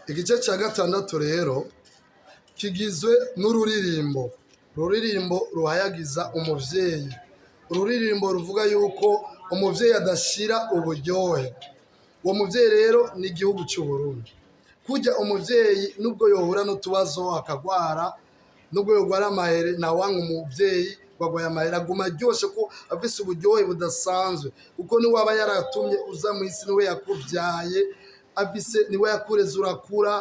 Igice cya gatandatu rero kigizwe n'ururirimbo ruhayagiza umuvyeyi, ururirimbo ruvuga yuko umuvyeyi adashira uburyohe. Uwo muvyeyi rero ni igihugu cy'u Burundi. Kurya umuvyeyi nubwo yohura n'utubazo akagwara, nubwo yogwara amahere na wanga umuvyeyi wagwaye amahere aguma aryoshe ko afise uburyohe budasanzwe, kuko ni waba yaratumye uza mu isi, niwe yakuvyaye, niwe yakureze urakura,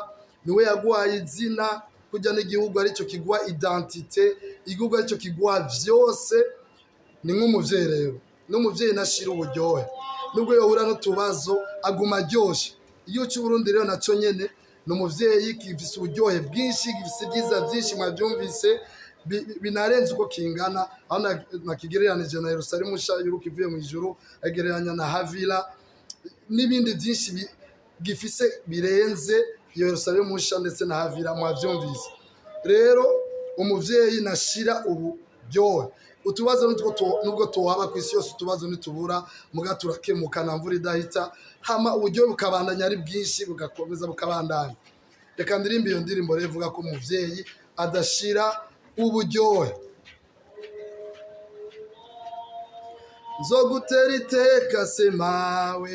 niwe yaguhaye izina. Kurya n'igihugu aricyo kiguha identite, igihugu aricyo kiguha vyose. Ni nk'umuvyeyi rero, n'umuvyeyi nashira uburyohe, nubwo yohura n'utubazo aguma aryoshe. Iyo cy'Uburundi rero naco nyene ni umuvyeyi gifise uburyohe bwinshi, gifise ibyiza byinshi mwavyumvise binarenze uko kingana, aho nakigereranije na Yerusalemu nshya yuruka ivuye mu ijuru, agereranya na Havila n'ibindi byinshi gifise birenze iyo Yerusalemu nshya ndetse na Havila mwavyumvise. Rero umuvyeyi nashira uburyohe. Utubazo nubwo tuhaba ku isi yose, utubazo nitubura muga turakemuka na mvura idahita, hama uburyohe bukabandanya ari bwinshi, bugakomeza bukabandanya. Reka ndirimbe iyo ndirimbo rero ivuga ko umuvyeyi adashira uburyohe. Nzogutera iteka se mawe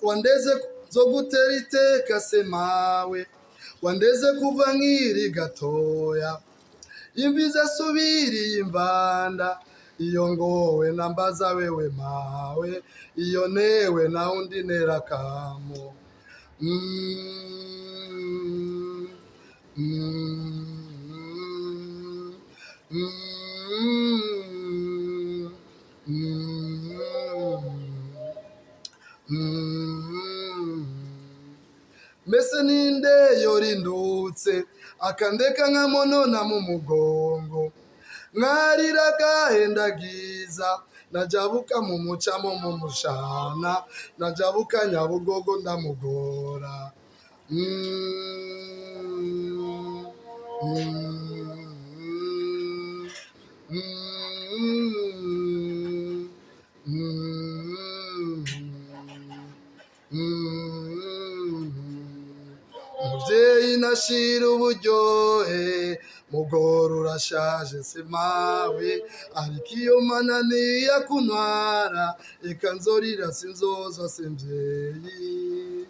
wandeze, nzogutera iteka se mawe wandeze kuva nkiri gatoya, imvize subiriye imvanda, iyo ngowe nambaza wewe mawe, iyo newe na undi nera kamo. Mbese ninde yorindutse akandeka nkamonona mu mugongo, mwarira gahendagiza najabuka mu mucamo mu mushana, najabuka Nyabugogo ndamugora. Umuvyeyi nashira uburyohe, mugora urashaje se mawe, ariko iyo mananiye kuntwara, eka nzorira sinzoza se mvyeyi.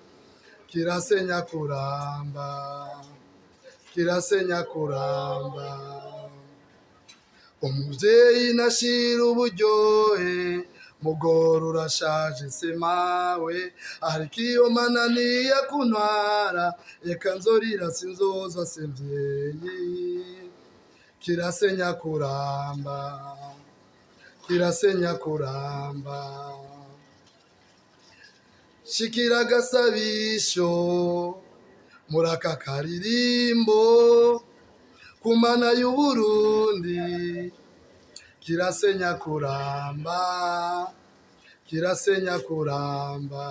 Kirasenya kuramba, kirasenya kuramba. Umuvyeyi nashira uburyohe, mugora urashaje se mawe, ariko iyo mananiye kuntwara, eka nzorira sinzoza se mvyeyi. Kirasenya kuramba, kirasenya kuramba. Shikira agasabisho muri aka karirimbo ku mana y'u Burundi. Kirasenya kuramba, kirasenya kuramba.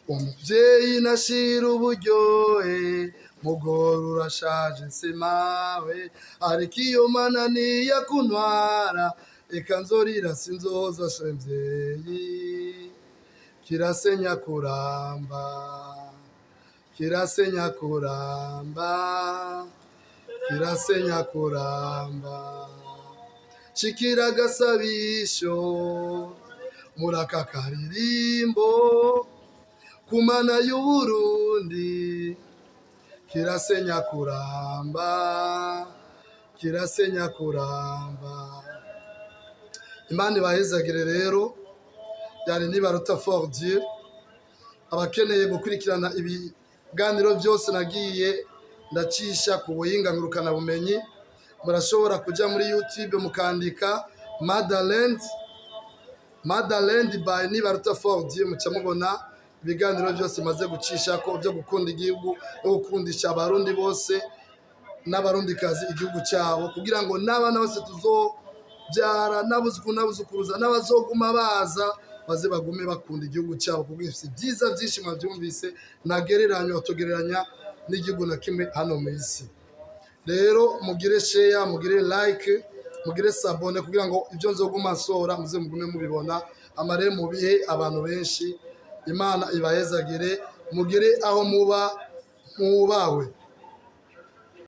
Umuvyeyi nashira uburyohe, mugora urashaje se mawe, ariko iyo mananiye kuntwara, eka nzorira sinzoza se mvyeyi. Kirasenya kuramba, kirasenya kuramba, kirasenya kuramba. Shikira agasabisho muri aka karirimbo ku mana y'u Burundi. Kirasenya kuramba, kirasenya kuramba. Imana ibahezagire rero. Yari Nibaruta For Dieu. Abakeneye gukurikirana ibiganiro byose nagiye ndacisha ku buhinga ngurukana bumenyi, murashobora kuja muri YouTube mukandika Motherland by Nibaruta For Dieu, muca mubona ibiganiro byose maze gucisha ko byo gukunda igihugu no gukundisha abarundi bose n'abarundikazi igihugu cyabo, kugira ngo n'abana bose tuzobyara n'abuzukuruza n'abazoguma baza baze bagume bakunda igihugu cyabo, kuko ifite byiza byinshi mwabyumvise ntagereranywa, tugereranya n'igihugu na kimwe hano mu isi. Rero mugire share, mugire like, mugire sabone, kugira ngo ibyo nzoguma nsora muze mugume mubibona, amare mu bihe abantu benshi. Imana ibahezagire, mugere aho muba mwubahwe